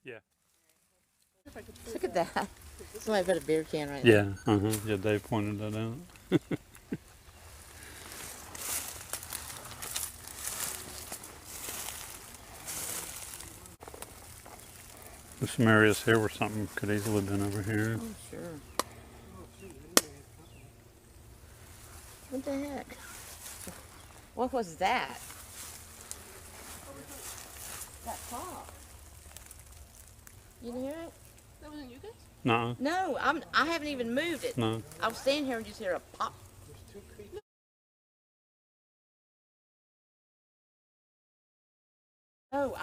Yeah. Look at that. Somebody put a beer can right Yeah. there. Yeah, Dave pointed that out. There's some areas here where something could easily have been over here. Oh, sure. What the heck? What was that? That pop. You didn't hear it? That wasn't you guys? No. No, I haven't even moved it. No. I was standing here and just hear a pop. Oh,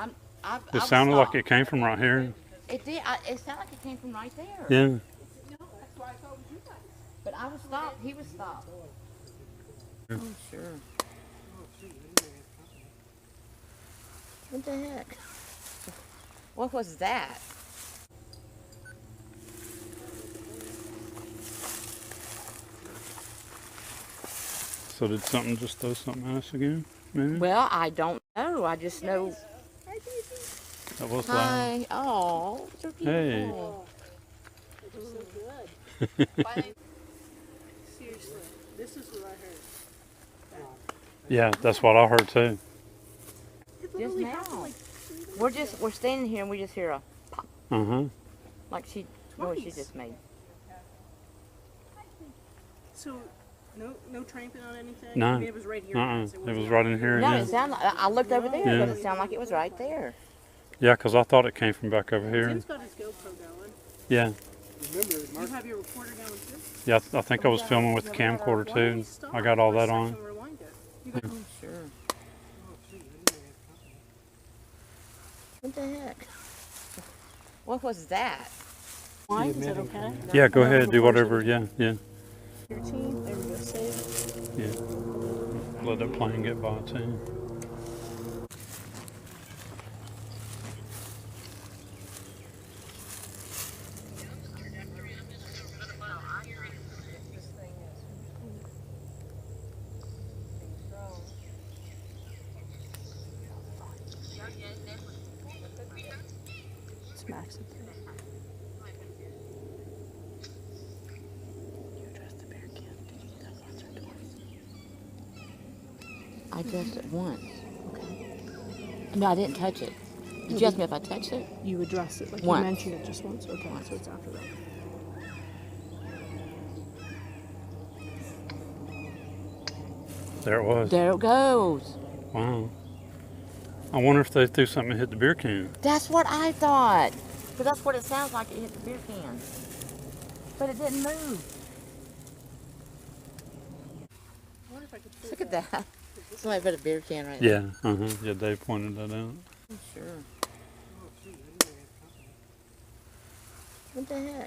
It sounded like it came from right here. It did. It sounded like it came from right there. Yeah. No, that's why I thought it was you guys. But I was stopped. He was stopped. Oh, sure. What the heck? What was that? So did something just throw something at us again? Maybe? Well, I don't know. I just know. Hi, baby. That was loud. Hi. Oh, they're beautiful. Hey. They're so good. Seriously, this is what I heard. Yeah, that's what I heard too. It Just literally now. happened like 3 minutes We're standing here and we just hear a pop, like noise she Twice. just made. So, no tramping on anything? No. I mean, it was right here. It was right in here. No, Yeah. it sounded. I looked over there, Yeah. but it sounded like it was right there. Yeah, because I thought it came from back over here. Tim's got his GoPro going. Yeah. You have your recorder going too? Yeah, I think I was filming with the camcorder Why too. did he and stop? I got all For a that on. second, rewind it. You got- Oh, sure. What the heck? What was that? Wine, is that okay? Yeah, go ahead, do whatever. Yeah, yeah, Your team, there we go, save. yeah. Let that plane get by too. It's max at 3. You addressed the bear can. Did you do that once or twice? I touched it once. No, I didn't touch it. Did you ask me if I touched it? You addressed it, like Once. you mentioned it just once. Okay, so it's after that. There it was. There it goes. Wow. I wonder if they threw something and hit the beer can. That's what I thought. But that's what it sounds like. It hit the beer can. But it didn't move. I wonder if I could Look at that. Somebody put a beer can right there. Yeah, yeah, Dave pointed that out. Oh, sure. What the heck?